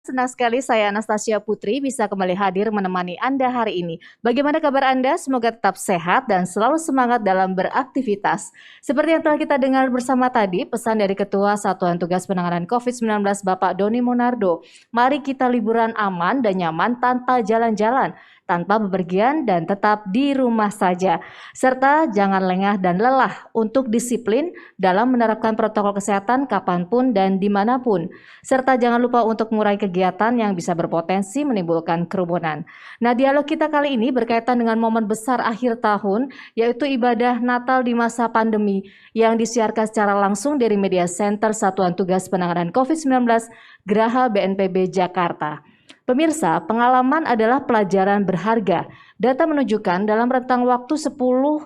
senang sekali saya Anastasia Putri bisa kembali hadir menemani Anda hari ini. Bagaimana kabar Anda? Semoga tetap sehat dan selalu semangat dalam beraktivitas. Seperti yang telah kita dengar bersama tadi, pesan dari Ketua Satuan Tugas Penanganan COVID-19 Bapak Doni Monardo. Mari kita liburan aman dan nyaman tanpa jalan-jalan, tanpa bepergian dan tetap di rumah saja. Serta jangan lengah dan lelah untuk disiplin dalam menerapkan protokol kesehatan kapanpun dan dimanapun. Serta jangan lupa untuk mengurangi kegiatan yang bisa berpotensi menimbulkan kerumunan. Nah, dialog kita kali ini berkaitan dengan momen besar akhir tahun, yaitu ibadah Natal di masa pandemi yang disiarkan secara langsung dari Media Center Satuan Tugas Penanganan COVID-19 Geraha BNPB Jakarta. Pemirsa, pengalaman adalah pelajaran berharga. Data menunjukkan dalam rentang waktu 10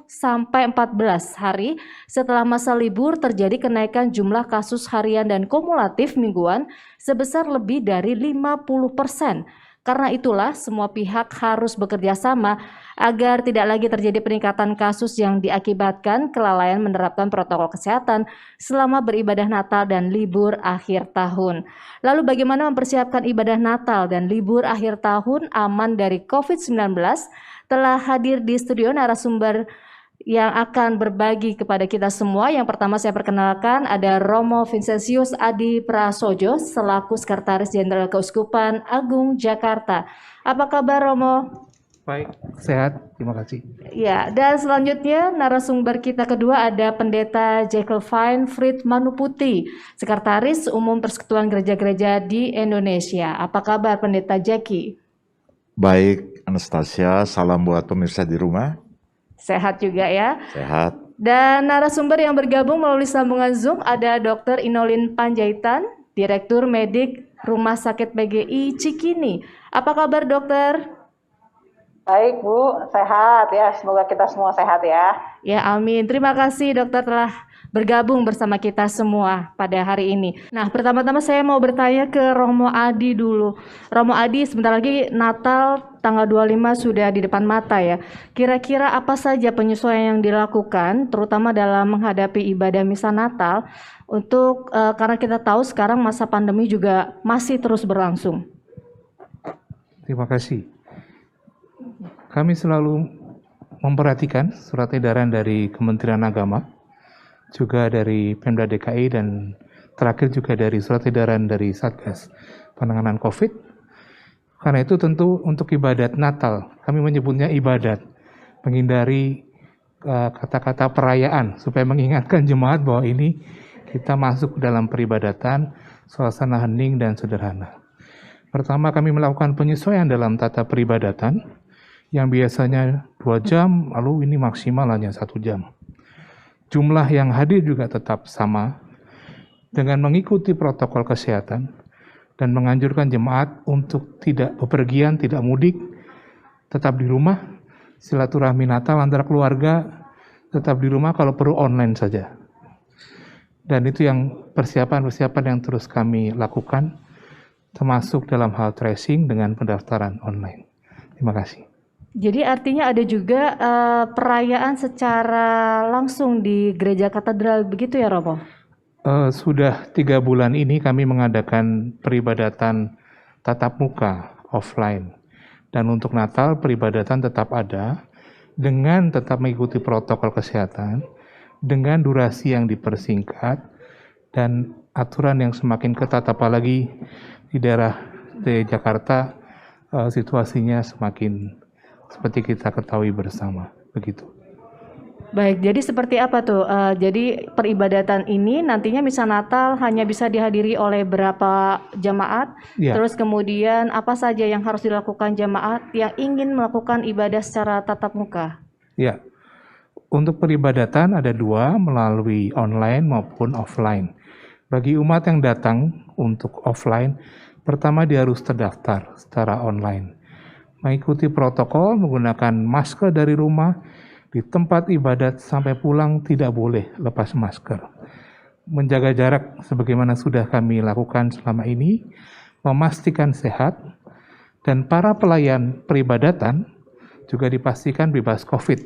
sampai 14 hari setelah masa libur terjadi kenaikan jumlah kasus harian dan kumulatif mingguan sebesar lebih dari 50%. Karena itulah semua pihak harus bekerja sama agar tidak lagi terjadi peningkatan kasus yang diakibatkan kelalaian menerapkan protokol kesehatan selama beribadah Natal dan libur akhir tahun. Lalu bagaimana mempersiapkan ibadah Natal dan libur akhir tahun aman dari COVID-19? Telah hadir di studio narasumber yang akan berbagi kepada kita semua. Yang pertama saya perkenalkan ada Romo Vincentius Adi Prasojo selaku Sekretaris Jenderal Keuskupan Agung Jakarta. Apa kabar Romo? Baik, sehat, terima kasih. Ya, dan selanjutnya narasumber kita kedua ada Pendeta Jacqueline Fried Manuputi, Sekretaris Umum Persekutuan Gereja-Gereja di Indonesia. Apa kabar Pendeta Jackie? Baik, Anastasia, salam buat pemirsa di rumah. Sehat juga ya? Sehat. Dan narasumber yang bergabung melalui sambungan Zoom ada Dr. Inolin Panjaitan, Direktur Medik Rumah Sakit PGI Cikini. Apa kabar dokter? Baik Bu, sehat ya. Semoga kita semua sehat ya. Ya amin. Terima kasih dokter telah bergabung bersama kita semua pada hari ini. Nah, pertama-tama saya mau bertanya ke Romo Adi dulu. Romo Adi, sebentar lagi Natal tanggal 25 sudah di depan mata ya. Kira-kira apa saja penyesuaian yang dilakukan, terutama dalam menghadapi ibadah misa Natal, untuk karena kita tahu sekarang masa pandemi juga masih terus berlangsung. Terima kasih. Kami selalu memperhatikan surat edaran dari Kementerian Agama, juga dari Pemda DKI, dan terakhir juga dari surat edaran dari Satgas Penanganan COVID. Karena itu tentu untuk ibadat Natal, kami menyebutnya ibadat, menghindari kata-kata perayaan, supaya mengingatkan jemaat bahwa ini kita masuk dalam peribadatan, suasana hening dan sederhana. Pertama, kami melakukan penyesuaian dalam tata peribadatan, yang biasanya 2 jam, lalu ini maksimal hanya 1 jam. Jumlah yang hadir juga tetap sama, dengan mengikuti protokol kesehatan, dan menganjurkan jemaat untuk tidak bepergian, tidak mudik, tetap di rumah, silaturahmi Natal antara keluarga, tetap di rumah, kalau perlu online saja. Dan itu yang persiapan-persiapan yang terus kami lakukan, termasuk dalam hal tracing dengan pendaftaran online. Terima kasih. Jadi artinya ada juga perayaan secara langsung di gereja katedral, begitu ya Romo? Sudah 3 bulan ini kami mengadakan peribadatan tatap muka offline. Dan untuk Natal peribadatan tetap ada, dengan tetap mengikuti protokol kesehatan, dengan durasi yang dipersingkat, dan aturan yang semakin ketat, apalagi di daerah di Jakarta situasinya semakin seperti kita ketahui bersama, begitu. Baik, jadi seperti apa tuh? Jadi peribadatan ini nantinya misa Natal hanya bisa dihadiri oleh berapa jemaat? Ya. Terus kemudian apa saja yang harus dilakukan jemaat yang ingin melakukan ibadah secara tatap muka? Ya, untuk peribadatan ada 2, melalui online maupun offline. Bagi umat yang datang untuk offline, pertama dia harus terdaftar secara online. Mengikuti protokol, menggunakan masker dari rumah, di tempat ibadat sampai pulang tidak boleh lepas masker. Menjaga jarak sebagaimana sudah kami lakukan selama ini, memastikan sehat, dan para pelayan peribadatan juga dipastikan bebas COVID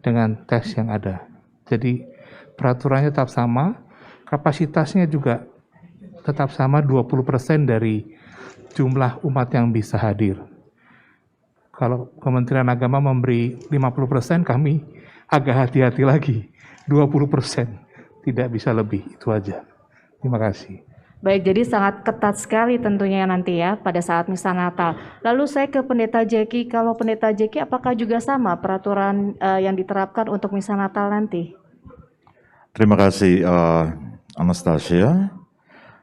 dengan tes yang ada. Jadi peraturannya tetap sama, kapasitasnya juga tetap sama, 20% dari jumlah umat yang bisa hadir. Kalau Kementerian Agama memberi 50%, kami agak hati-hati lagi. 20%, tidak bisa lebih, itu aja. Terima kasih. Baik, jadi sangat ketat sekali tentunya nanti ya pada saat misa Natal. Lalu saya ke Pendeta Jeki, kalau Pendeta Jeki apakah juga sama peraturan yang diterapkan untuk misa Natal nanti? Terima kasih Anastasia.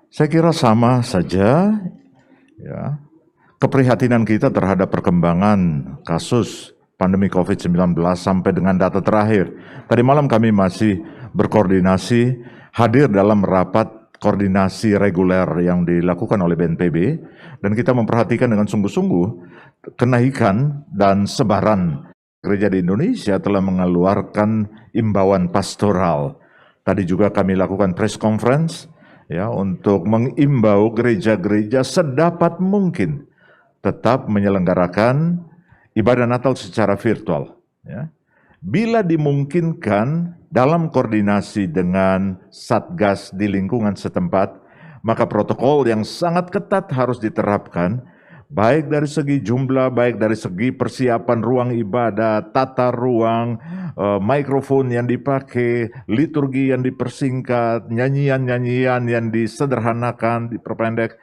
Saya kira sama saja ya. Keprihatinan kita terhadap perkembangan kasus pandemi COVID-19 sampai dengan data terakhir. Tadi malam kami masih berkoordinasi, hadir dalam rapat koordinasi reguler yang dilakukan oleh BNPB, dan kita memperhatikan dengan sungguh-sungguh kenaikan dan sebaran gereja di Indonesia telah mengeluarkan imbauan pastoral. Tadi juga kami lakukan press conference ya untuk mengimbau gereja-gereja sedapat mungkin tetap menyelenggarakan ibadah Natal secara virtual. Ya. Bila dimungkinkan dalam koordinasi dengan Satgas di lingkungan setempat, maka protokol yang sangat ketat harus diterapkan, baik dari segi jumlah, baik dari segi persiapan ruang ibadah, tata ruang, mikrofon yang dipakai, liturgi yang dipersingkat, nyanyian-nyanyian yang disederhanakan, diperpendek,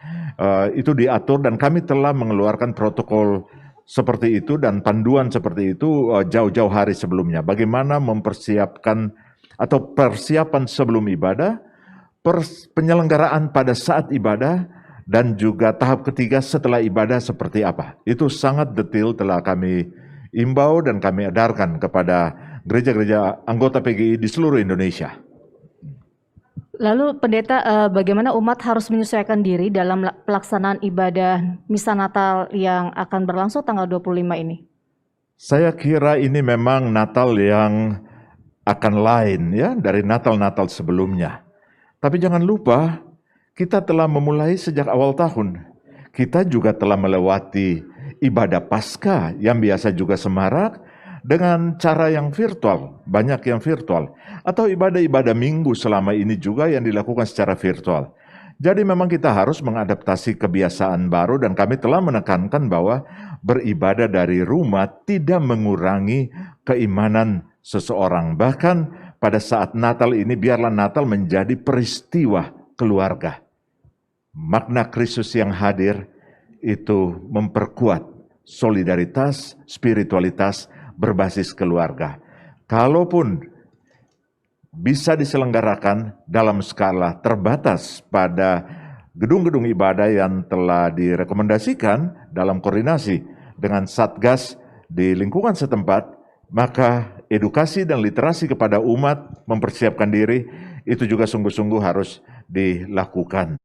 itu diatur, dan kami telah mengeluarkan protokol seperti itu dan panduan seperti itu jauh-jauh hari sebelumnya. Bagaimana mempersiapkan atau persiapan sebelum ibadah, penyelenggaraan pada saat ibadah, dan juga tahap ketiga setelah ibadah seperti apa. Itu sangat detail telah kami imbau dan kami edarkan kepada gereja-gereja anggota PGI di seluruh Indonesia. Lalu Pendeta, bagaimana umat harus menyesuaikan diri dalam pelaksanaan ibadah misa Natal yang akan berlangsung tanggal 25 ini? Saya kira ini memang Natal yang akan lain ya dari Natal-Natal sebelumnya. Tapi jangan lupa, kita telah memulai sejak awal tahun. Kita juga telah melewati ibadah Paskah yang biasa juga semarak dengan cara yang virtual, banyak yang virtual. Atau ibadah-ibadah minggu selama ini juga yang dilakukan secara virtual. Jadi memang kita harus mengadaptasi kebiasaan baru, dan kami telah menekankan bahwa beribadah dari rumah tidak mengurangi keimanan seseorang. Bahkan pada saat Natal ini, biarlah Natal menjadi peristiwa keluarga. Makna Kristus yang hadir itu memperkuat solidaritas, spiritualitas berbasis keluarga. Kalaupun bisa diselenggarakan dalam skala terbatas pada gedung-gedung ibadah yang telah direkomendasikan dalam koordinasi dengan Satgas di lingkungan setempat, maka edukasi dan literasi kepada umat mempersiapkan diri itu juga sungguh-sungguh harus dilakukan.